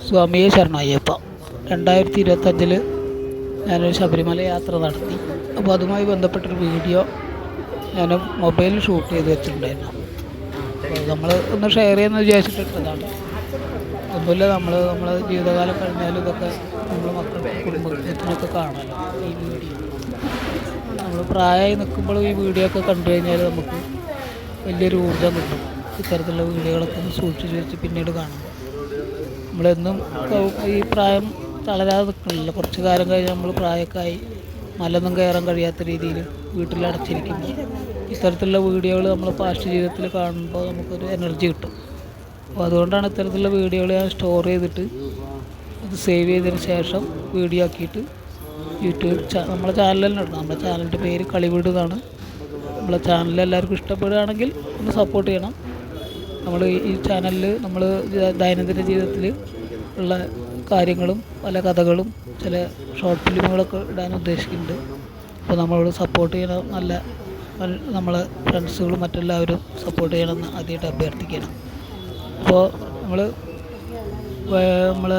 സ്വാമിയെ ശരണം അയ്യപ്പ. 2025 ഞാനൊരു ശബരിമല യാത്ര നടത്തി. അപ്പോൾ അതുമായി ബന്ധപ്പെട്ടൊരു വീഡിയോ ഞാൻ മൊബൈലിൽ ഷൂട്ട് ചെയ്ത് വെച്ചിട്ടുണ്ടായിരുന്നു. അപ്പോൾ നമ്മൾ ഒന്ന് ഷെയർ ചെയ്യുമെന്ന് വിചാരിച്ചിട്ടിട്ടതാണ്. ഒന്നുമില്ല, നമ്മളെ ജീവിതകാലം കഴിഞ്ഞാലും ഇതൊക്കെ നമ്മൾ മക്കൾക്ക് കുടുംബത്തിനൊക്കെ കാണാമല്ലോ ഈ വീഡിയോ. നമ്മൾ പ്രായമായി നിൽക്കുമ്പോൾ ഈ വീഡിയോ ഒക്കെ കണ്ടു കഴിഞ്ഞാൽ നമുക്ക് വലിയൊരു ഊർജ്ജം കിട്ടും. ഇത്തരത്തിലുള്ള വീഡിയോകളൊക്കെ ഒന്ന് സൂക്ഷിച്ച് വെച്ച് പിന്നീട് കാണുമ്പോൾ നമ്മളെന്നും ഈ പ്രായം തളരാതെ നിൽക്കണില്ല. കുറച്ച് കാലം കഴിഞ്ഞ് നമ്മൾ പ്രായമൊക്കെയായി മലയൊന്നും കയറാൻ കഴിയാത്ത രീതിയിൽ വീട്ടിലടച്ചിരിക്കുമ്പോൾ ഇത്തരത്തിലുള്ള വീഡിയോകൾ നമ്മൾ പാസ്റ്റ് ജീവിതത്തിൽ കാണുമ്പോൾ നമുക്കൊരു എനർജി കിട്ടും. അപ്പോൾ അതുകൊണ്ടാണ് ഇത്തരത്തിലുള്ള വീഡിയോകൾ ഞാൻ സ്റ്റോർ ചെയ്തിട്ട് അത് സേവ് ചെയ്തതിന് ശേഷം വീഡിയോ ആക്കിയിട്ട് യൂട്യൂബ് നമ്മളെ ചാനലിൽ ഇടണം. നമ്മുടെ ചാനലിൻ്റെ പേര് കളിവീട് എന്നാണ്. നമ്മളെ ചാനൽ എല്ലാവർക്കും ഇഷ്ടപ്പെടുകയാണെങ്കിൽ ഒന്ന് സപ്പോർട്ട് ചെയ്യണം. നമ്മൾ ഈ ചാനലിൽ നമ്മൾ ദൈനംദിന ജീവിതത്തിൽ ഉള്ള കാര്യങ്ങളും പല കഥകളും ചില ഷോർട്ട് ഫിലിമുകളൊക്കെ ഇടാൻ ഉദ്ദേശിക്കുന്നുണ്ട്. അപ്പോൾ നമ്മളോട് സപ്പോർട്ട് ചെയ്യണം. നമ്മളെ ഫ്രണ്ട്സുകളും മറ്റെല്ലാവരും സപ്പോർട്ട് ചെയ്യണമെന്ന് ആദ്യമായിട്ട് അഭ്യർത്ഥിക്കണം. അപ്പോൾ നമ്മൾ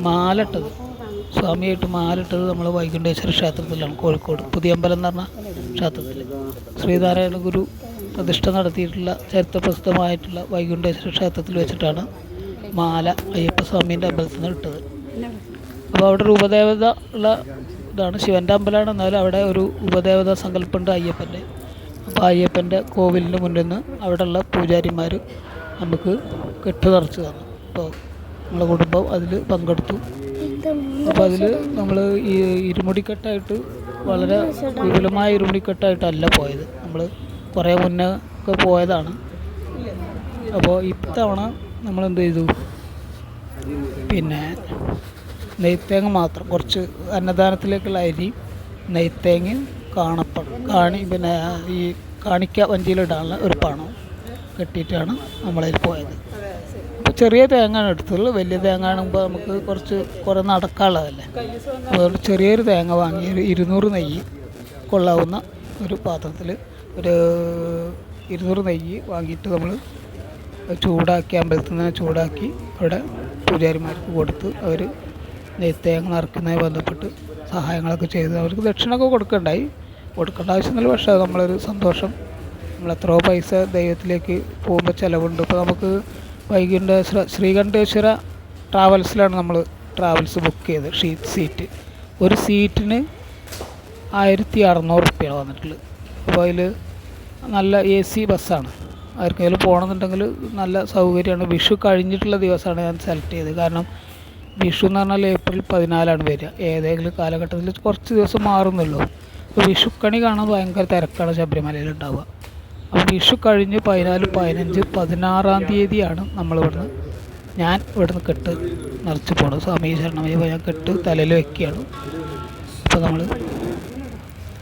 മാലിട്ടത് സ്വാമിയായിട്ട് മാലിട്ടത് നമ്മൾ വൈകുണ്ഠേശ്വര ക്ഷേത്രത്തിലാണ്, കോഴിക്കോട് പുതിയമ്പലം എന്ന് പറഞ്ഞ ക്ഷേത്രത്തിൽ ശ്രീനാരായണ ഗുരു പ്രതിഷ്ഠ നടത്തിയിട്ടുള്ള ചരിത്രപ്രസിദ്ധമായിട്ടുള്ള വൈകുണ്ഠേശ്വര ക്ഷേത്രത്തിൽ വെച്ചിട്ടാണ് മാല അയ്യപ്പസ്വാമീൻ്റെ അമ്പലത്തിൽ നിന്ന് ഇട്ടത്. അപ്പോൾ അവിടെ ഒരു ഉപദേവത ഉള്ള ഇതാണ്, ശിവൻ്റെ അമ്പലമാണ്. എന്നാലും അവിടെ ഒരു ഉപദേവത സങ്കല്പമുണ്ട് അയ്യപ്പൻ്റെ. അപ്പോൾ അയ്യപ്പൻ്റെ കോവിലിന് മുന്നിൽ നിന്ന് അവിടെയുള്ള പൂജാരിമാർ നമുക്ക് കെട്ട് നിറച്ച് തന്നു. അപ്പോൾ നമ്മളെ കുടുംബം അതിൽ പങ്കെടുത്തു. അപ്പോൾ അതിൽ നമ്മൾ ഈ ഇരുമുടിക്കെട്ടായിട്ട് വളരെ വിപുലമായ ഇരുമുടിക്കെട്ടായിട്ടല്ല പോയത്. നമ്മൾ കുറേ മുന്നേ ഒക്കെ പോയതാണ്. അപ്പോൾ ഇത്തവണ നമ്മളെന്ത് ചെയ്തു, പിന്നെ നെയ്ത്തേങ്ങ മാത്രം, കുറച്ച് അന്നദാനത്തിലേക്കുള്ള അരി, നെയ്ത്തേങ്ങയും പിന്നെ ഈ കാണിക്ക വഞ്ചിയിലിടാനുള്ള ഒരു പണം കെട്ടിയിട്ടാണ് നമ്മളതിൽ പോയത്. അപ്പോൾ ചെറിയ തേങ്ങയാണ് എടുത്തുള്ളൂ. വലിയ തേങ്ങ ആകുമ്പോൾ നമുക്ക് കുറേ നടക്കാനുള്ളതല്ലേ. അതുകൊണ്ട് ചെറിയൊരു തേങ്ങ വാങ്ങി ഒരു 200 നെയ്യ് കൊള്ളാവുന്ന ഒരു പാത്രത്തിൽ ഒരു 200 നെയ്യ് വാങ്ങിയിട്ട് നമ്മൾ ചൂടാക്കി, അമ്പലത്തിൽ നിന്ന് ചൂടാക്കി അവിടെ പൂജാരിമാർക്ക് കൊടുത്ത് അവർ നെയ്ത്തേങ്ങ നിറയ്ക്കുന്നതുമായി ബന്ധപ്പെട്ട് സഹായങ്ങളൊക്കെ ചെയ്ത് അവർക്ക് ദക്ഷിണയൊക്കെ കൊടുക്കേണ്ട ആവശ്യമൊന്നുമില്ല. പക്ഷേ നമ്മളൊരു സന്തോഷം, നമ്മളെത്രയോ പൈസ ദൈവത്തിലേക്ക് പോകുമ്പോൾ ചിലവുണ്ട്. ഇപ്പോൾ നമുക്ക് ശ്രീകണ്ഠേശ്വര ട്രാവൽസിലാണ് നമ്മൾ ട്രാവൽസ് ബുക്ക് ചെയ്തത്. സീറ്റ് ഒരു സീറ്റിന് 1600 റുപ്യാണ് വന്നിട്ടുള്ളത്. അപ്പോൾ അതിൽ നല്ല AC ബസ്സാണ്. ആർക്കെങ്കിലും പോകണമെന്നുണ്ടെങ്കിൽ നല്ല സൗകര്യമാണ്. വിഷു കഴിഞ്ഞിട്ടുള്ള ദിവസമാണ് ഞാൻ സെലക്ട് ചെയ്തത്. കാരണം വിഷു എന്ന് പറഞ്ഞാൽ ഏപ്രിൽ 14 വരിക. ഏതെങ്കിലും കാലഘട്ടത്തിൽ കുറച്ച് ദിവസം മാറുന്നുള്ളൂ. അപ്പോൾ വിഷുക്കണി കാണാൻ ഭയങ്കര തിരക്കാണ് ശബരിമലയിൽ ഉണ്ടാവുക. അപ്പോൾ വിഷു കഴിഞ്ഞ് 14, 15, 16 തീയതിയാണ് ഞാൻ ഇവിടുന്ന് കെട്ട് നിറച്ച് പോകണം. സ്വാമി ശരണമയ്യപ്പ ഞാൻ കെട്ട് തലയിൽ വയ്ക്കുകയാണ്. അപ്പോൾ നമ്മൾ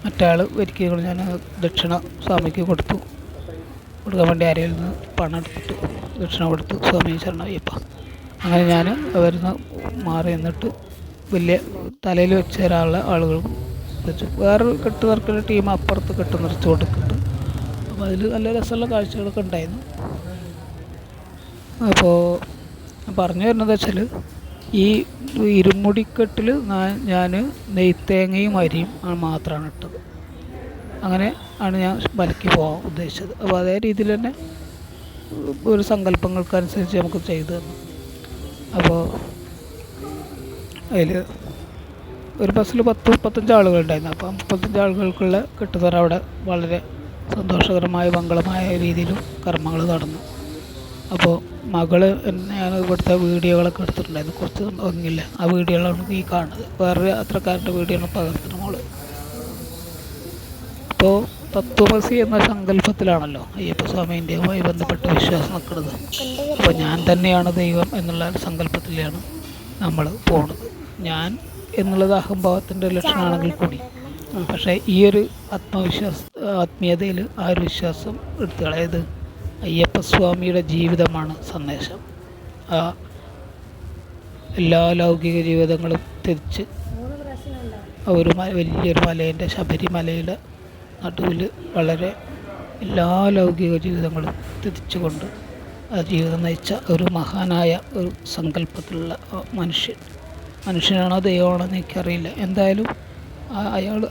മറ്റാൾ വരിക്കുക, ഞാൻ ദക്ഷിണ സ്വാമിക്ക് കൊടുക്കാൻ വേണ്ടി ആരെയിൽ നിന്ന് പണം എടുത്തിട്ട് ദക്ഷിണ കൊടുത്തു. സ്വാമി ശരണമയ്യപ്പ. അങ്ങനെ ഞാൻ അവരിന്ന് മാറി നിന്നിട്ട് വലിയ തലയിൽ വെച്ച് തരാനുള്ള ആളുകളും വെച്ചു. വേറൊരു കെട്ട് നിറക്കുന്ന ടീം അപ്പുറത്ത് കെട്ട് നിറച്ച് കൊടുക്കുന്നുണ്ട്. അപ്പോൾ അതിൽ നല്ല രസമുള്ള കാഴ്ചകളൊക്കെ ഉണ്ടായിരുന്നു. അപ്പോൾ പറഞ്ഞു വരുന്നത് വെച്ചാൽ ഈ ഇരുമുടിക്കെട്ടിൽ ഞാൻ നെയ്ത്തേങ്ങയും അരിയും മാത്രമാണ് ഇട്ടത്. അങ്ങനെ ആണ് ഞാൻ മലയ്ക്ക് പോകാൻ ഉദ്ദേശിച്ചത്. അപ്പോൾ അതേ രീതിയിൽ തന്നെ ഒരു സങ്കല്പങ്ങൾക്കനുസരിച്ച് നമുക്ക് ചെയ്തു തന്നു. അപ്പോൾ അതിൽ ഒരു ബസ്സിൽ 10-15 ആളുകളുണ്ടായിരുന്നു. അപ്പോൾ 35 ആളുകൾക്കുള്ള കെട്ടുതറ അവിടെ വളരെ സന്തോഷകരമായ മംഗളമായ രീതിയിലും കർമ്മങ്ങൾ നടന്നു. അപ്പോൾ മകള് ഞാൻ ഇവിടുത്തെ വീഡിയോകളൊക്കെ എടുത്തിട്ടുണ്ടായിരുന്നു. കുറച്ച് ഭംഗിയില്ല ആ വീഡിയോകളാണ് ഈ കാണുന്നത്. വേറൊരു യാത്രക്കാരൻ്റെ വീഡിയോ ആണ് പകർത്തുന്നത് മോള്. അപ്പോൾ തത്വമസി എന്ന സങ്കല്പത്തിലാണല്ലോ അയ്യപ്പസ്വാമീൻ്റെയുമായി ബന്ധപ്പെട്ട വിശ്വാസം നിൽക്കുന്നത്. അപ്പോൾ ഞാൻ തന്നെയാണ് ദൈവം എന്നുള്ള സങ്കല്പത്തിലാണ് നമ്മൾ പോകുന്നത്. ഞാൻ എന്നുള്ളത് അഹംഭാവത്തിൻ്റെ ലക്ഷണമാണെങ്കിൽ കൂടി, പക്ഷേ ഈ ഒരു ആത്മീയതയിൽ ആ ഒരു വിശ്വാസം എടുത്തു കളയത് അയ്യപ്പസ്വാമിയുടെ ജീവിതമാണ് സന്ദേശം. ആ എല്ലാ ലൗകിക ജീവിതങ്ങളും തിരിച്ച് ഒരു വലിയൊരു മലേൻ്റെ ശബരിമലയുടെ നടുവിൽ വളരെ എല്ലാ ലൗകിക ജീവിതങ്ങളും തിരിച്ചുകൊണ്ട് ആ ജീവിതം നയിച്ച ഒരു മഹാനായ ഒരു സങ്കല്പത്തിലുള്ള മനുഷ്യനാണോ ദൈവമാണോ എന്ന് എനിക്കറിയില്ല. എന്തായാലും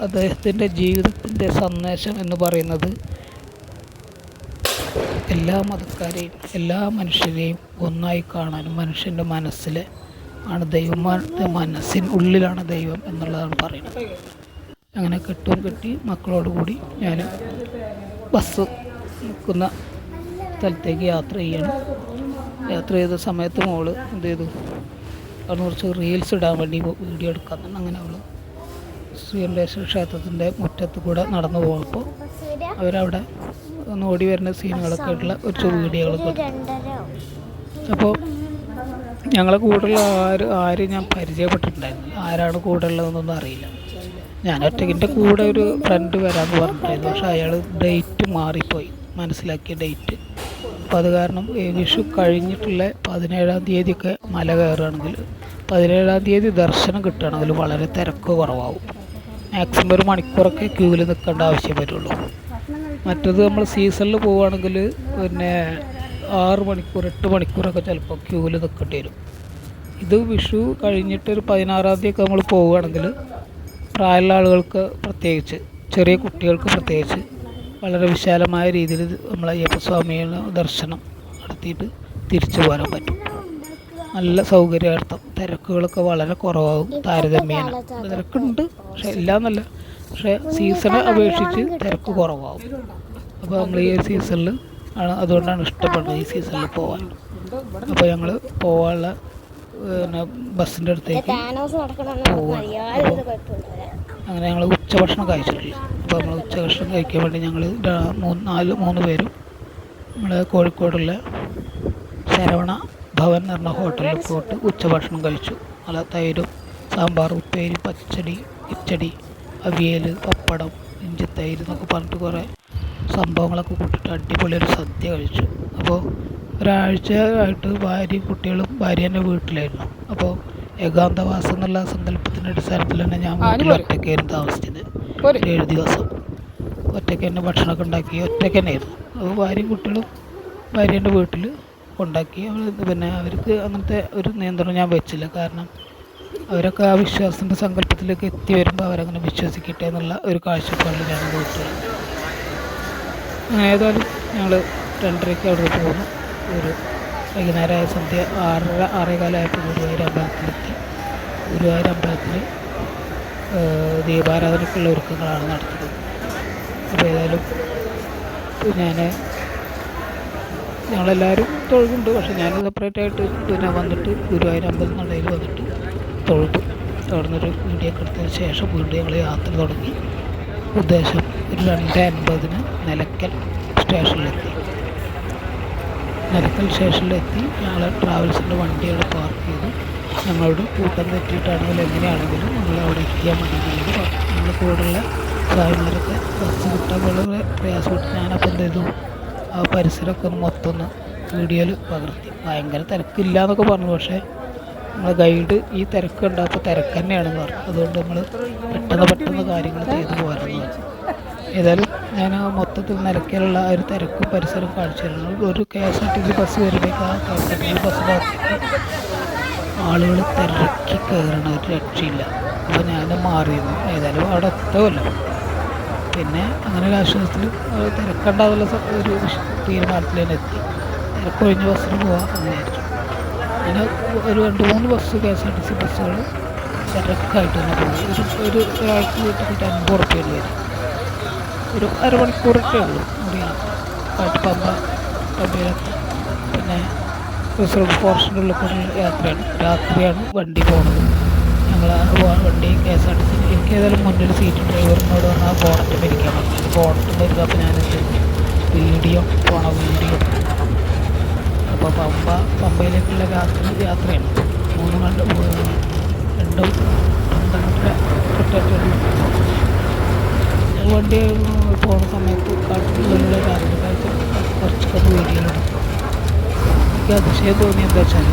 അദ്ദേഹത്തിൻ്റെ ജീവിതത്തിൻ്റെ സന്ദേശം എന്ന് പറയുന്നത് എല്ലാ മതക്കാരെയും എല്ലാ മനുഷ്യരെയും ഒന്നായി കാണാനും മനുഷ്യൻ്റെ മനസ്സിലെ ആണ് ദൈവമാരുടെ ഉള്ളിലാണ് ദൈവം എന്നുള്ളതാണ് പറയുന്നത്. അങ്ങനെ കെട്ടി മക്കളോടുകൂടി ഞാൻ ബസ് നിൽക്കുന്ന സ്ഥലത്തേക്ക് യാത്ര ചെയ്യണം. യാത്ര ചെയ്ത സമയത്ത് മോള് എന്ത് ചെയ്തു, അവിടെ കുറച്ച് റീൽസ് ഇടാൻ വേണ്ടി വീഡിയോ എടുക്കാൻ തന്നെ. അങ്ങനെ അവൾ ശ്രീകണ്ഠേശ്വര ക്ഷേത്രത്തിൻ്റെ മുറ്റത്ത് കൂടെ നടന്നു പോകുമ്പോൾ അവരവിടെ ഒന്ന് ഓടി വരുന്ന സീനുകളൊക്കെ ആയിട്ടുള്ള ഒരു വീഡിയോകളൊക്കെ എടുത്തു. അപ്പോൾ ഞങ്ങളെ കൂടെയുള്ള ആരും ഞാൻ പരിചയപ്പെട്ടിട്ടുണ്ടായിരുന്നില്ല. ആരാണ് കൂടെ ഉള്ളതെന്നൊന്നും അറിയില്ല. ഞാൻ ഒറ്റയ്ക്കിൻ്റെ കൂടെ ഒരു ഫ്രണ്ട് വരാമെന്ന് പറഞ്ഞിട്ടുണ്ടായിരുന്നു. പക്ഷേ അയാൾ ഡേറ്റ് മാറിപ്പോയി, മനസ്സിലാക്കിയ ഡേറ്റ്. അപ്പോൾ അത് കാരണം വിഷു കഴിഞ്ഞിട്ടുള്ള 17-ാം തീയതിയൊക്കെ മല കയറുകയാണെങ്കിൽ 17-ാം തീയതി ദർശനം കിട്ടുകയാണെങ്കിൽ വളരെ തിരക്ക് കുറവാകും. മാക്സിമം ഒരു മണിക്കൂറൊക്കെ ക്യൂവിൽ നിൽക്കേണ്ട ആവശ്യം വരുള്ളൂ. മറ്റത് നമ്മൾ സീസണിൽ പോവുകയാണെങ്കിൽ പിന്നെ 6 മണിക്കൂർ 8 മണിക്കൂറൊക്കെ ചിലപ്പോൾ ക്യൂവിൽ നിൽക്കേണ്ടി വരും. ഇത് വിഷു കഴിഞ്ഞിട്ടൊരു 16-ാം തീയതി ഒക്കെ നമ്മൾ പോവുകയാണെങ്കിൽ പ്രായമുള്ള ആളുകൾക്ക് പ്രത്യേകിച്ച് ചെറിയ കുട്ടികൾക്ക് പ്രത്യേകിച്ച് വളരെ വിശാലമായ രീതിയിൽ നമ്മൾ അയ്യപ്പസ്വാമിയുടെ ദർശനം നടത്തിയിട്ട് തിരിച്ചു പോരാൻ പറ്റും. നല്ല സൗകര്യാർത്ഥം തിരക്കുകളൊക്കെ വളരെ കുറവാകും താരതമ്യേന. തിരക്കുണ്ട്, പക്ഷേ ഇല്ലയെന്നല്ല, പക്ഷേ സീസണെ അപേക്ഷിച്ച് തിരക്ക് കുറവാകും. അപ്പോൾ നമ്മൾ ഈ ഒരു സീസണിൽ അതുകൊണ്ടാണ് ഇഷ്ടപ്പെടുന്നത് ഈ സീസണിൽ പോകാൻ. അപ്പോൾ ഞങ്ങൾ പോകാനുള്ള പിന്നെ ബസ്സിൻ്റെ അടുത്തേക്ക് പോവാണ്. അങ്ങനെ ഞങ്ങൾ ഉച്ചഭക്ഷണം കഴിച്ചിട്ടില്ല. അപ്പോൾ നമ്മൾ ഉച്ചഭക്ഷണം കഴിക്കാൻ വേണ്ടി ഞങ്ങൾ 3 പേരും നമ്മൾ കോഴിക്കോടുള്ള ശരവണ ഭവൻ എന്ന് പറഞ്ഞ ഹോട്ടലിൽ പോയിട്ട് ഉച്ചഭക്ഷണം കഴിച്ചു. നല്ല തൈരും സാമ്പാർ, ഉപ്പേരി, പച്ചടി, കിച്ചടി, അവിയൽ, പപ്പടം, ഇഞ്ചിത്തൈര് എന്നൊക്കെ പറഞ്ഞിട്ട് കുറേ സംഭവങ്ങളൊക്കെ കൂട്ടിയിട്ട് അടിപൊളി ഒരു സദ്യ കഴിച്ചു. അപ്പോൾ ഒരാഴ്ച ആയിട്ട് ഭാര്യയും കുട്ടികളും ഭാര്യേൻ്റെ വീട്ടിലായിരുന്നു. അപ്പോൾ ഏകാന്തവാസം എന്നുള്ള സങ്കല്പത്തിൻ്റെ അടിസ്ഥാനത്തിൽ തന്നെ ഞാൻ വീട്ടിൽ ഒറ്റയ്ക്കായിരുന്നു താമസിച്ചത്. 7 ദിവസം ഒറ്റയ്ക്ക് തന്നെ ഭക്ഷണമൊക്കെ ഉണ്ടാക്കി ഒറ്റയ്ക്ക് തന്നെയായിരുന്നു. അപ്പോൾ ഭാര്യയും കുട്ടികളും ഭാര്യേൻ്റെ വീട്ടിൽ കൊണ്ടാക്കി. പിന്നെ അവർക്ക് അങ്ങനത്തെ ഒരു നിയന്ത്രണം ഞാൻ വെച്ചില്ല. കാരണം അവരൊക്കെ ആ വിശ്വാസത്തിൻ്റെ സങ്കല്പത്തിലേക്ക് എത്തി വരുമ്പോൾ അവരങ്ങനെ വിശ്വസിക്കട്ടെ എന്നുള്ള ഒരു കാഴ്ചപ്പാടിൽ ഞാൻ വീട്ടിൽ. ഏതായാലും ഞങ്ങൾ 2:30 അവിടെ പോകുന്നു. ഒരു വൈകുന്നേരമായ സന്ധ്യ 6:15 ഗുരുവായൂർ അമ്പലത്തിലെത്തി. ഗുരുവായൂർ അമ്പലത്തിൽ ദീപാരാധനയ്ക്കുള്ള ഒരുക്കങ്ങളാണ് നടത്തുന്നത്. അപ്പോൾ ഏതായാലും ഞങ്ങളെല്ലാവരും തൊഴുകുന്നുണ്ട്. പക്ഷേ ഞാൻ സെപ്പറേറ്റായിട്ട് പിന്നെ വന്നിട്ട് ഗുരുവായൂർ അമ്പലം നടയിൽ വന്നിട്ട് തൊഴുതു. അവിടെ നിന്നൊരു വീഡിയോ ഒക്കെ എടുത്തതിന് ശേഷം വീണ്ടും ഞങ്ങൾ യാത്ര തുടങ്ങി. ഉദ്ദേശം ഒരു 2:50 നിലയ്ക്കൽ സ്റ്റേഷനിലെത്തി. ഞങ്ങൾ ട്രാവൽസിൻ്റെ വണ്ടി അവിടെ പാർക്ക് ചെയ്തു. ഞങ്ങളോട് കൂട്ടം തെറ്റിയിട്ടാണെങ്കിലും എങ്ങനെയാണെങ്കിലും ഞങ്ങൾ അവിടെ എത്തിയാൽ മതി എന്നുള്ളത് പറഞ്ഞു. ഞങ്ങൾ കൂടെയുള്ള സാഹചര്യമൊക്കെ ബസ് കിട്ടാൻ വളരെ പ്രയാസപ്പെട്ട് ഞാനപ്പോൾ എന്ത് ചെയ്തു, ആ പരിസരമൊക്കെ മൊത്തം വീഡിയോയിൽ പകർത്തി. ഭയങ്കര തിരക്കില്ല എന്നൊക്കെ പറഞ്ഞു. പക്ഷേ നമ്മളെ ഗൈഡ് ഈ തിരക്ക് ഉണ്ടാകുമ്പോൾ തിരക്ക് തന്നെയാണെന്ന് പറഞ്ഞു. അതുകൊണ്ട് നമ്മൾ പെട്ടെന്ന് കാര്യങ്ങൾ ചെയ്തു പോകാമെന്ന് പറഞ്ഞു. ഏതായാലും ഞാൻ മൊത്തത്തിൽ നിലയ്ക്കലുള്ള ഒരു തിരക്കും പരിസരവും കാണിച്ചു തരുന്നു. ഒരു KSRTC ബസ് വരുമ്പോഴേക്കും ആ KSRTC ബസ്സിനകത്ത് ആളുകൾ തിരക്കി കയറണ ഒരു രക്ഷയില്ല. അപ്പോൾ ഞാൻ മാറിയിരുന്നു. ഏതായാലും അവിടെ എത്തുമല്ലോ. പിന്നെ അങ്ങനെ ഒരു ആശ്വാസത്തിൽ തിരക്കുണ്ടാവുള്ള ഒരു തീരുമാനത്തിൽ തന്നെ എത്തി. തിരക്കൊഴിഞ്ഞ ബസ്സിന് പോകാൻ വിചാരിച്ചു. അങ്ങനെ ഒരു 2-3 ബസ് KSRTC ബസ്സുകൾ തിരക്കായിട്ട് തന്നെ പോയി. ഒരാൾക്ക് വീട്ടിൽ 50 ഉറുപ്പിക വരും. ഒരു അരമണിക്കൂറൊക്കെ ഉള്ളൂ മുടിയാണ് പമ്പയിലെത്തി. പിന്നെ റിസർവ് ഫോറസ്റ്റിൻ്റെ ഉള്ളിൽ കൂടെ യാത്രയാണ്. രാത്രിയാണ് വണ്ടി പോകുന്നത്. ഞങ്ങൾ വണ്ടി KSRTC എനിക്ക് ഏതായാലും മുന്നിൽ സീറ്റ് ഡ്രൈവറിനോട് വന്നാൽ ആ ബോണറ്റ് മേടിക്കാൻ പറഞ്ഞു. ബോണറ്റ് വരുന്നത് അപ്പോൾ ഞാനെന്ത് വീഡിയോ അപ്പോൾ പമ്പയിലേക്കുള്ള യാത്രയാണ്. 2-2.5 വണ്ടി പോകുന്ന സമയത്ത് കാട്ടിലുള്ള രാത്രി കാഴ്ച കുറച്ചൊക്കെ വീഡിയോ എടുക്കും. എനിക്ക് അതിശയം തോന്നി എന്താ വെച്ചാൽ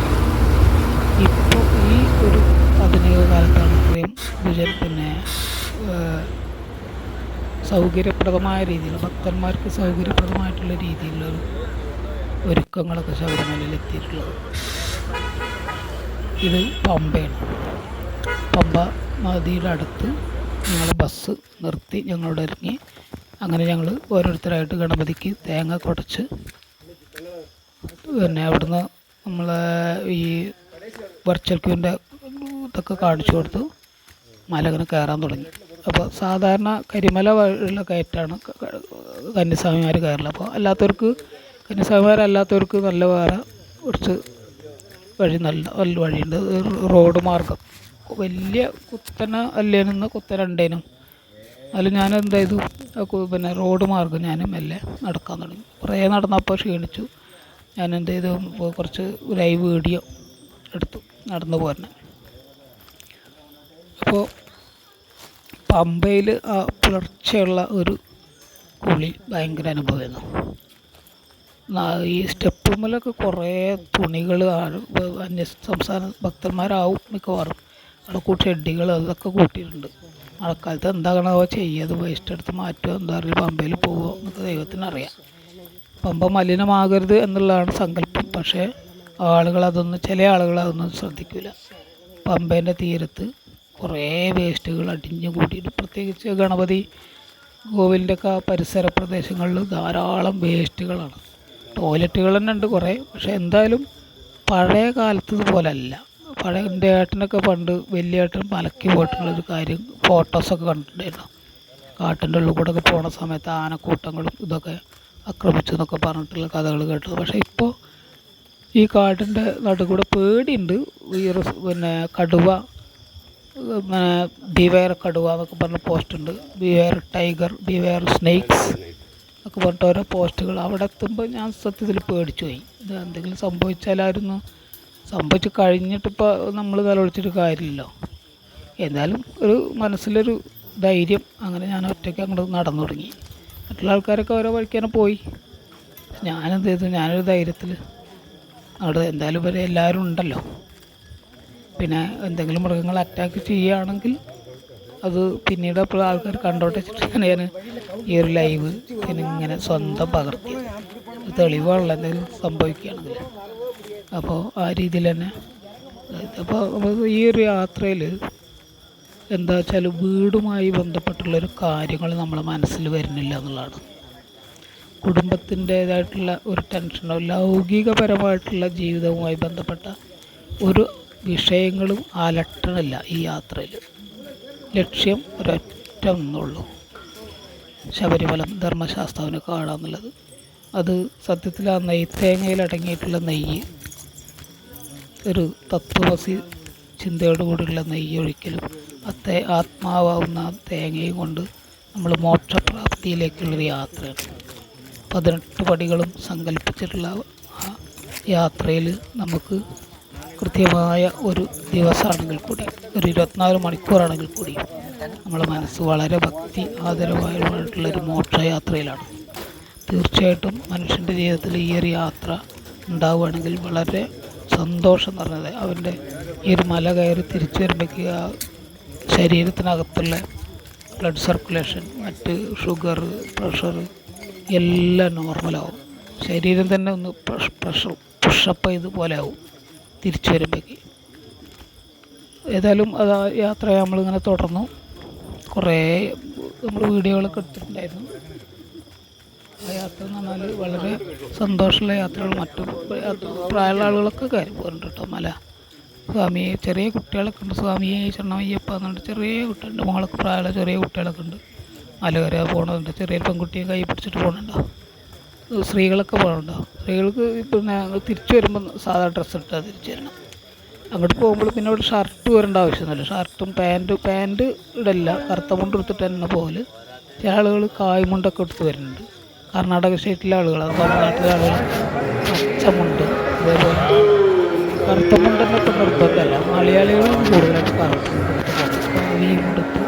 ഇപ്പോൾ ഈ ഒരു ആധുനിക കാലത്താണ് ഇത്രയും പിന്നെ സൗകര്യപ്രദമായ രീതിയിൽ ഭക്തന്മാർക്ക് സൗകര്യപ്രദമായിട്ടുള്ള രീതിയിലൊരു ഒരുക്കങ്ങളൊക്കെ ശബരിമലയിൽ എത്തിയിട്ടുള്ളത്. ഇത് പമ്പയാണ്. പമ്പ നദിയുടെ അടുത്ത് ഞങ്ങൾ ബസ് നിർത്തി ഞങ്ങളോട് ഇറങ്ങി. അങ്ങനെ ഞങ്ങൾ ഓരോരുത്തരായിട്ട് ഗണപതിക്ക് തേങ്ങ കുടച്ച് പിന്നെ അവിടുന്ന് നമ്മളെ ഈ വെർച്വൽ ക്യൂവിൻ്റെ ഇതൊക്കെ കാണിച്ചു കൊടുത്തു. മല ഇങ്ങനെ കയറാൻ തുടങ്ങി. അപ്പോൾ സാധാരണ കരിമല വഴിയുള്ള കയറ്റാണ് കന്യാസ്വാമിമാർ കയറില്ല. അപ്പോൾ കന്യാസ്വാമിമാരല്ലാത്തവർക്ക് നല്ല വേറെ കുറച്ച് നല്ല വഴിയുണ്ട്. റോഡ് മാർഗം വലിയ കുത്തന അല്ലേനും കുത്തന ഉണ്ടേനും അതിൽ ഞാൻ എന്ത് ചെയ്തു, പിന്നെ റോഡ് മാർഗം ഞാൻ മെല്ലെ നടക്കാൻ തുടങ്ങി. കുറേ നടന്നപ്പോൾ ക്ഷീണിച്ചു. ഞാൻ എന്ത് ചെയ്തു, കുറച്ച് ലൈവ് വീഡിയോ എടുത്തു നടന്നു പോരണ. അപ്പോൾ പമ്പയിൽ ആ പുലർച്ചയുള്ള ഒരു കുളി ഭയങ്കര അനുഭവമായിരുന്നു. ഈ സ്റ്റെപ്പുമ്മലൊക്കെ കുറേ തുണികൾ അന്യ സംസ്ഥാന ഭക്തന്മാരാവും മിക്കവാറും. അവിടെ ഷെഡികൾ അതൊക്കെ കൂട്ടിയിട്ടുണ്ട്. മഴക്കാലത്ത് എന്താകണോ ചെയ്യുക, അത് വേസ്റ്റ് എടുത്ത് മാറ്റുക, എന്താ പറയുക, പമ്പയിൽ പോവുക എന്നൊക്കെ ദൈവത്തിനറിയാം. പമ്പ മലിനമാകരുത് എന്നുള്ളതാണ് സങ്കല്പം. പക്ഷേ ചില ആളുകൾ അതൊന്നും ശ്രദ്ധിക്കില്ല. പമ്പേൻ്റെ തീരത്ത് കുറേ വേസ്റ്റുകൾ അടിഞ്ഞു കൂട്ടിയിട്ട്, പ്രത്യേകിച്ച് ഗണപതി കോവിലിൻ്റെയൊക്കെ പരിസര പ്രദേശങ്ങളിൽ ധാരാളം വേസ്റ്റുകളാണ്. ടോയ്ലറ്റുകൾ തന്നെ ഉണ്ട് കുറേ. പക്ഷേ എന്തായാലും പഴയ കാലത്തത് പോലല്ല. എൻ്റെ ഏട്ടനൊക്കെ പണ്ട് വലിയ ഏട്ടൻ മലയ്ക്ക് പോയിട്ടുള്ളൊരു കാര്യം ഫോട്ടോസൊക്കെ കണ്ടിട്ടുണ്ടായിരുന്നു. കാട്ടിൻ്റെ ഉള്ളിൽ കൂടെ ഒക്കെ പോണ സമയത്ത് ആനക്കൂട്ടങ്ങളും ഇതൊക്കെ ആക്രമിച്ചു എന്നൊക്കെ പറഞ്ഞിട്ടുള്ള കഥകൾ കേട്ടത്. പക്ഷേ ഇപ്പോൾ ഈ കാട്ടിൻ്റെ നടുക്കൂടെ പേടിയുണ്ട്. പിന്നെ കടുവ, ബിവെയർ കടുവ എന്നൊക്കെ പറഞ്ഞ പോസ്റ്റുണ്ട്. ബിവെയർ ടൈഗർ, ബിവെയർ സ്നേക്സ് ഒക്കെ പറഞ്ഞിട്ട് ഓരോ പോസ്റ്റുകൾ. അവിടെ എത്തുമ്പോൾ ഞാൻ സത്യത്തിൽ പേടിച്ചു പോയി. ഇത് എന്തെങ്കിലും സംഭവിച്ചാലായിരുന്നു. സംഭവിച്ച് കഴിഞ്ഞിട്ടിപ്പോൾ നമ്മൾ നിലവിളിച്ചിട്ട് കാര്യമില്ലല്ലോ. എന്തായാലും ഒരു മനസ്സിലൊരു ധൈര്യം. അങ്ങനെ ഞാൻ ഒറ്റയ്ക്ക് അങ്ങോട്ട് നടന്നു തുടങ്ങി. മറ്റുള്ള ആൾക്കാരൊക്കെ ഓരോ വഴിക്കാനെ പോയി. ഞാനെന്ത് ചെയ്തു, ഞാനൊരു ധൈര്യത്തിൽ അവിടെ എന്തായാലും ഇവരെ എല്ലാവരും ഉണ്ടല്ലോ. പിന്നെ എന്തെങ്കിലും മൃഗങ്ങൾ അറ്റാക്ക് ചെയ്യുകയാണെങ്കിൽ അത് പിന്നീട് അപ്പോൾ ആൾക്കാർ കണ്ടോട്ടെ വെച്ചിട്ടാണ് ഞാൻ ഈ ഒരു ലൈവ് പിന്നെ ഇങ്ങനെ സ്വന്തം പകർത്തി. തെളിവുള്ള എന്തെങ്കിലും സംഭവിക്കുകയാണെങ്കിൽ അപ്പോൾ ആ രീതിയിൽ തന്നെ. അപ്പോൾ ഈ ഒരു യാത്രയിൽ എന്താ വെച്ചാൽ വീടുമായി ബന്ധപ്പെട്ടുള്ളൊരു കാര്യങ്ങൾ നമ്മളെ മനസ്സിൽ വരുന്നില്ല എന്നുള്ളതാണ്. കുടുംബത്തിൻ്റേതായിട്ടുള്ള ഒരു ടെൻഷനോ ലൗകികപരമായിട്ടുള്ള ജീവിതവുമായി ബന്ധപ്പെട്ട ഒരു വിഷയങ്ങളും അലട്ടണില്ല ഈ യാത്രയിൽ. ലക്ഷ്യം ഒരൊറ്റ ഒന്നുള്ളൂ, ശബരിമല ധർമ്മശാസ്താവിനെ കാണാമെന്നുള്ളത്. അത് സത്യത്തിൽ ആ നെയ്ത്തേങ്ങയിൽ അടങ്ങിയിട്ടുള്ള നെയ്യ്, ഒരു തത്വമസി ചിന്തയോടുകൂടിയുള്ള നെയ്യ് ഒഴിക്കലും ആത്മാവാവുന്ന തേങ്ങയും കൊണ്ട് നമ്മൾ മോക്ഷപ്രാപ്തിയിലേക്കുള്ളൊരു യാത്രയാണ്. 18 പടികളും സങ്കല്പിച്ചിട്ടുള്ള ആ യാത്രയിൽ നമുക്ക് കൃത്യമായ ഒരു ദിവസമാണെങ്കിൽ കൂടി, ഒരു 24 മണിക്കൂറാണെങ്കിൽ കൂടി നമ്മളെ മനസ്സ് വളരെ ഭക്തി ആദരവായിട്ടുള്ളൊരു മോക്ഷയാത്രയിലാണ്. തീർച്ചയായിട്ടും മനുഷ്യൻ്റെ ജീവിതത്തിൽ ഈ ഒരു യാത്ര ഉണ്ടാവുകയാണെങ്കിൽ വളരെ സന്തോഷം നിറഞ്ഞത്. അവൻ്റെ ഈ ഒരു മല കയറി തിരിച്ചു വരുമ്പോഴേക്ക് ആ ശരീരത്തിനകത്തുള്ള ബ്ലഡ് സർക്കുലേഷൻ, മറ്റ് ഷുഗർ, പ്രഷർ എല്ലാം നോർമലാവും. ശരീരം തന്നെ ഒന്ന് പുഷപ്പ് ചെയ്തുപോലെ ആവും തിരിച്ചു വരുമ്പോഴേക്ക്. ഏതായാലും അത് ആ യാത്ര നമ്മളിങ്ങനെ തുടർന്നു. കുറേ നമ്മൾ വീഡിയോകളൊക്കെ എടുത്തിട്ടുണ്ടായിരുന്നു. ആ യാത്ര എന്ന് പറഞ്ഞാൽ വളരെ സന്തോഷമുള്ള യാത്രകൾ. മറ്റു പ്രായമുള്ള ആളുകളൊക്കെ കയറി പോരുന്നുണ്ട് കേട്ടോ. മല സ്വാമിയെ ചെറിയ കുട്ടികളൊക്കെ ഉണ്ട്. സ്വാമിയെ ശരണമയ്യപ്പ എന്നുണ്ട്. ചെറിയ കുട്ടികളുണ്ട്, മോളൊക്കെ പ്രായമുള്ള ചെറിയ കുട്ടികളൊക്കെ ഉണ്ട്. മല കയറിയാൽ പോകണതുണ്ട്. ചെറിയൊരു പെൺകുട്ടിയെ കൈ പിടിച്ചിട്ട് പോകണുണ്ടോ. സ്ത്രീകളൊക്കെ പോകണുണ്ടോ. സ്ത്രീകൾക്ക് പിന്നെ തിരിച്ചു വരുമ്പോൾ സാധാ ഡ്രസ്സ് ഇട്ടാൽ തിരിച്ചു വരണം. അങ്ങോട്ട് പോകുമ്പോൾ പിന്നെ ഇവിടെ ഷർട്ട് വരേണ്ട ആവശ്യമൊന്നുമില്ല. ഷർട്ടും പാൻറ്റ് ഇടല്ല, കറുത്ത മുണ്ട് എടുത്തിട്ട് തന്നെ പോലെ. ചില ആളുകൾ കായ്മുണ്ടൊക്കെ എടുത്ത് വരുന്നുണ്ട്. കർണാടക സ്റ്റേറ്റിലെ ആളുകളാണ്, തമിഴ്നാട്ടിലെ ആളുകൾ പച്ചമുണ്ട്, അതേപോലെ കറുത്ത മുണ്ടെന്നെ ഇപ്പം നിർബന്ധമല്ല. മലയാളികളും കൂടുതലായിട്ട് കറുത്ത മുണ്ടെടുത്ത് ഈ മുണ്ടെടുത്ത്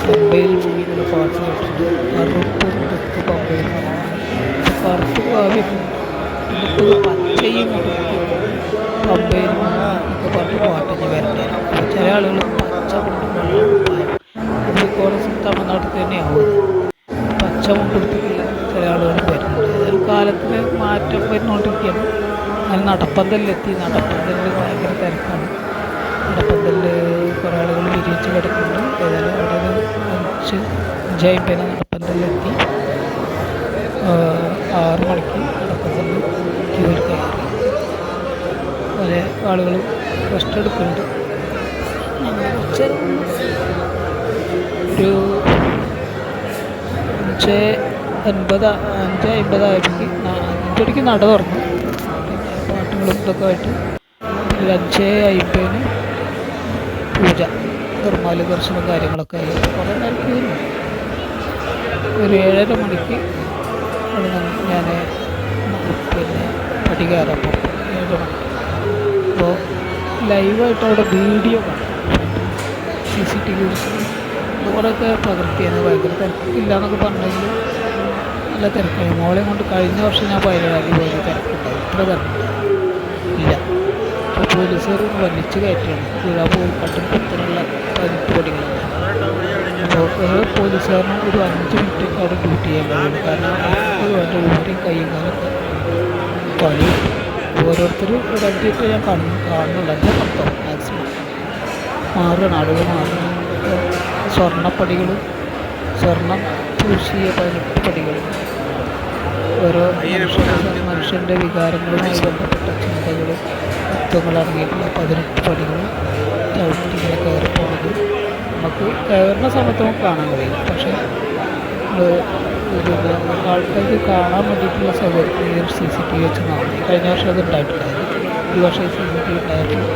പമ്പയിൽ പോയി നല്ല പാട്ട് കേട്ടിട്ട് കറുപ്പ് മുണ്ടെടുത്ത് പമ്പയിൽ കറുപ്പ് കാവ്യം നമുക്ക് പച്ചയും മുണ്ടെടുത്ത് പമ്പയിൽ ഒക്കെ പറഞ്ഞ് പാട്ടിന് വരണ്ടേ. ചില ആളുകൾ പച്ച മുണ്ടും വെള്ളം കോഴിക്കോട് തമിഴ്നാട്ടിൽ തന്നെയാവും. പച്ച മുണ്ടെടുത്തിട്ട് ചില ആളുകൾ വരുന്നുണ്ട്. അതായത് കാലത്തിന് മാറ്റം വരുന്നോണ്ടിരിക്കുകയാണ്. അങ്ങനെ നടപ്പന്തലിലെത്തി. നടപ്പന്തലിൽ ഭയങ്കര തിരക്കാണ്. നടപ്പന്തലിൽ കുറേ ആളുകൾ വിരിയിച്ച് കിടക്കുന്നുണ്ട്. ഏതായാലും അവിടെ ഒരു 5:50 നടപ്പന്തലിലെത്തി. 6 മണിക്ക് നടപ്പന്തലിൽ ക്യൂവിൽ കയറി. പല ആളുകളും റെസ്റ്റ് എടുക്കുന്നുണ്ട്. ഞങ്ങൾ ഒരു 5:50 ആയപ്പോഴേക്ക് 5 മണിക്ക് നട തുറന്നു. പാട്ടുകളും ഇതൊക്കെ ആയിട്ട് ഒരു 5:50 പൂജ, നിർമ്മാല്യ ദർശനം കാര്യങ്ങളൊക്കെ ആയി കുറേ നേരം ക്യൂരുന്നു. ഒരു 7:30 മണിക്ക് അവിടെ നിന്ന് ഞാൻ പടി കയറാൻ പോകും. 7 മണിക്ക്. അപ്പോൾ ലൈവായിട്ട് അവിടെ വീഡിയോ കാണും. CCTV അതുപോലെയൊക്കെ പകർത്തിയാണ്. ഭയങ്കര തിരക്കില്ല എന്നൊക്കെ പറഞ്ഞെങ്കിൽ നല്ല തിരക്കായി. മോളെ കൊണ്ട് കഴിഞ്ഞ വർഷം ഞാൻ വയനാട്ടിൽ പോയി തിരക്കുണ്ടായി. ഇത്ര തിരക്കുണ്ടായി ഇല്ല. അപ്പോൾ പോലീസുകാർ വലിച്ചു കയറ്റുകയാണ്. വീഴാൻ പോയി കട്ടും കുത്തനുള്ള 18 പടികളാണ്. അപ്പോൾ പോലീസുകാരന് ഒരു 5 മിനിറ്റ് അവിടെ ഡ്യൂട്ടി ചെയ്യാൻ കഴിയും. കാരണം അവർക്ക് വേണ്ട ഊരിയും കയ്യും കാലൊക്കെ പണി. ഓരോരുത്തർ ഇടയ്ക്കിട്ട് ഞാൻ കാണുന്നുള്ളൂ. എൻ്റെ മൊത്തം മാക്സിമം മാറുകയാണ്. ആളുകൾ മാറുകയാണ്. സ്വർണ്ണപ്പടികൾ, സ്വർണം പൂശിയ 18 പടികൾ, ഓരോ മനുഷ്യൻ്റെ വികാരങ്ങളുമായി ബന്ധപ്പെട്ട ചിന്തകളും തത്വങ്ങൾ അടങ്ങിയിട്ടുള്ള 18 പടികൾ ചവിട്ടിങ്ങനെ കയറി പോകുന്നത് നമുക്ക് കയറുന്ന സമയത്ത് നമുക്ക് കാണാൻ കഴിയും. പക്ഷേ ആൾക്കാർക്ക് കാണാൻ വേണ്ടിയിട്ടുള്ള സൗകര്യം CCTV വെച്ച് നോക്കി. കഴിഞ്ഞ വർഷം അത് ഉണ്ടായിട്ടില്ലായിരുന്നു. ഈ വർഷം CCTV ഉണ്ടായിരുന്നു.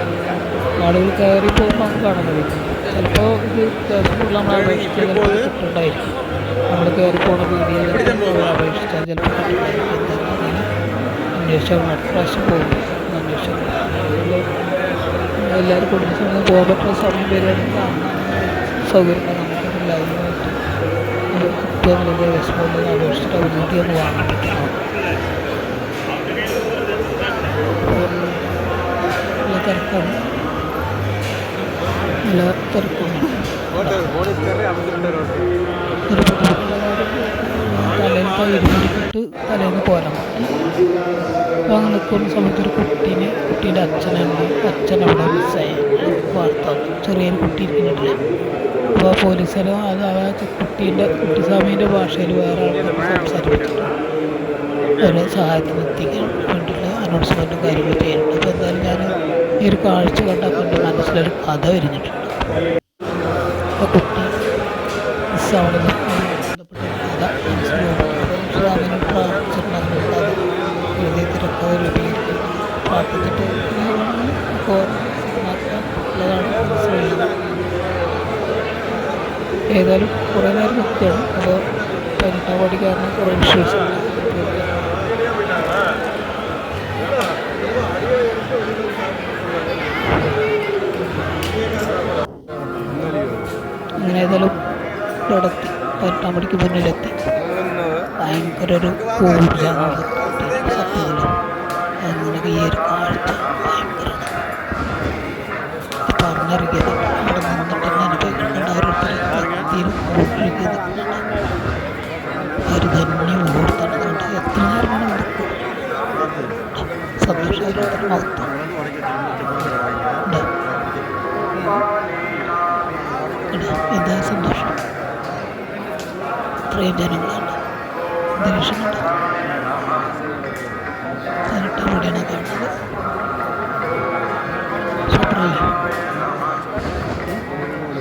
ആളുകൾ കയറി പോകുമ്പോൾ നമുക്ക് കാണാൻ കഴിയും. ചിലപ്പോൾ ഇത് ഫേസ്ബുക്കിൽ നമ്മൾ അപേക്ഷിച്ചാൽ ചിലപ്പോൾ കിട്ടുന്നുണ്ടായിരിക്കും. നമ്മൾ കയറി പോകുന്ന വീഡിയോ അപേക്ഷിച്ചാൽ ചിലപ്പോൾ കിട്ടുന്നുണ്ടായിരിക്കും. എന്തായാലും അതിന് അന്വേഷിച്ചാൽ അടുത്ത പ്രാവശ്യം പോകും. അന്വേഷിച്ചാൽ എല്ലാവരും കുടുംബ സമയം പോകാൻ പറ്റുന്ന സമയം വരികയാണെങ്കിൽ കാണാൻ സൗകര്യം നമുക്ക് ലൈവായിട്ട് ഏറ്റവും വലിയ റെസ്പോണ്ടിൽ അപേക്ഷിച്ചിട്ട് അവധി ഒന്ന് വാങ്ങാൻ പറ്റും. നല്ല തിരക്കാണ്. നല്ല തിരക്കാണ്. ഒരു തലേന്ന് ഇരുന്നിട്ട് തലേന്ന് പോരാൻ പറ്റും. അപ്പോൾ അങ്ങനെ നിൽക്കുന്ന സമയത്ത് ഒരു കുട്ടീൻ്റെ അച്ഛൻ അവിടെ മിസ്സായി വാർത്ത. ചെറിയൊരു കുട്ടി ഇരിക്കുന്നുണ്ടല്ലേ. അപ്പോൾ പോലീസുകാരും അത് ആ കുട്ടിസ്വാമീൻ്റെ ഭാഷയിൽ വേറെ ആൾക്കാർ സംസാരിപ്പിച്ചിട്ട് ഒരു സഹായത്തിന് എത്തിക്കാൻ വേണ്ടിയുള്ള അനൗൺസ്മെൻറ്റും കാര്യങ്ങളും ചെയ്യുന്നുണ്ട്. അപ്പോൾ എന്തായാലും ഞാൻ ഈ ഒരു കാഴ്ച കണ്ടപ്പോൾ എൻ്റെ മനസ്സിലൊരു കഥ വിരിഞ്ഞിട്ടുണ്ട്. അപ്പോൾ കുട്ടി മിസ്സാവണമെന്ന് ബന്ധപ്പെട്ട കഥ മനസ്സിലാവുന്നു. പ്രാർത്ഥിച്ചിട്ടുണ്ടാകുന്നുണ്ട്. അത് ഹൃദയത്തിലൊക്കെ രൂപീകരിക്കും. പ്രാർത്ഥിച്ചിട്ട് അപ്പോൾ ഉള്ളതാണ് മനസ്സിലായത്. ഏതായാലും കുറേ നേരം നിൽക്കുകയാണ്. അപ്പോൾ 18 പടി കാരണം കുറേ വിഷ്വൽസ് അങ്ങനെ ഏതായാലും ഇവിടെത്തി. 18 പടിക്ക് മുന്നിലെത്തി. ഭയങ്കര ഒരു ഊർജ സത്യത്തിൽ അങ്ങനെയൊക്കെ ഈ ഒരു കാഴ്ച ഭയങ്കര പറഞ്ഞറിയിക്കുന്നത്. അവിടെ നിന്നിട്ട് തന്നെ അനുഭവിക്കുന്നുണ്ട്. ഓരോരുത്തരും ഒഴുകി നിൽക്കുന്നുണ്ട്. ഒരു ധന്യ മുഹൂർത്താണ്. അതുകൊണ്ട് എത്ര നേരമാണ് നിൽക്കും. സന്തോഷകരത്തിന് മഹത്വം എന്താ സന്തോഷം. ഇത്രയും ജനങ്ങളാണ്. അന്തരീക്ഷമുണ്ട്. 18 പടിയാണ് കാണുന്നത്. സൂപ്പറല്ലേ.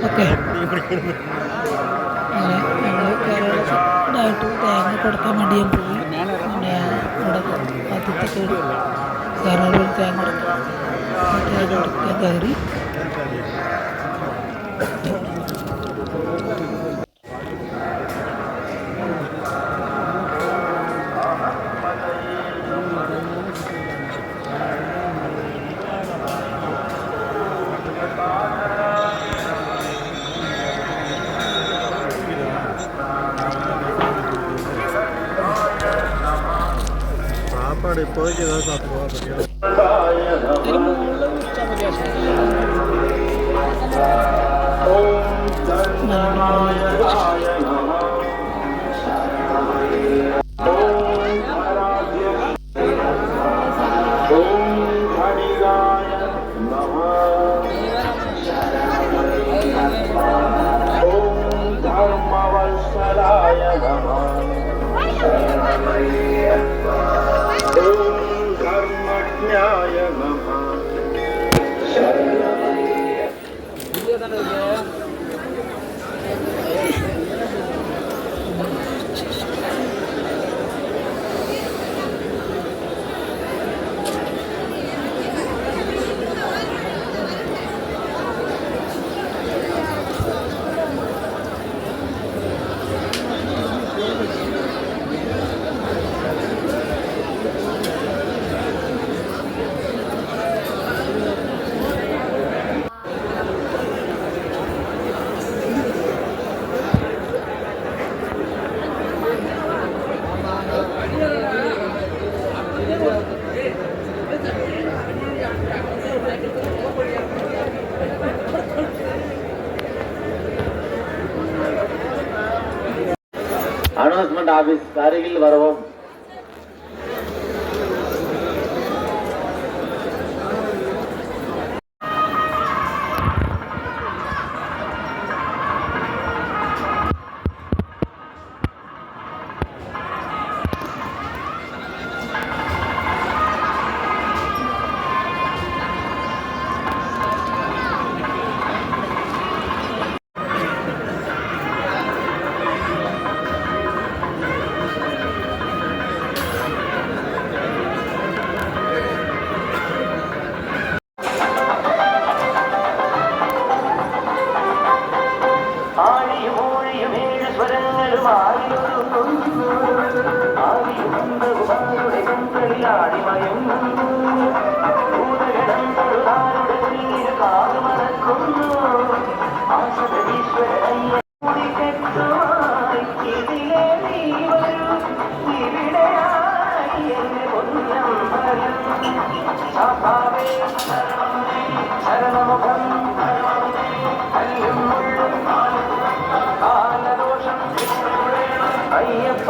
ഓക്കെ. അങ്ങനെ ഞങ്ങൾ കേരളത്തിലായിട്ട് തേങ്ങ കൊടുക്കാൻ വേണ്ടി ഞാൻ പോയി. പിന്നെ ഇവിടെ ആദ്യത്തെ കേരളത്തിൽ തേങ്ങ കൊടുക്കാൻ കയറി. இப்போதைக்கு ஏதாவது சாப்பிடுவோம். അതിന് മുകളിൽ വെച്ചാൽ മതി. സൂപ്രണ്ട് ഓഫീസ് കാരകിൽ വരവും അയ്യപ്പ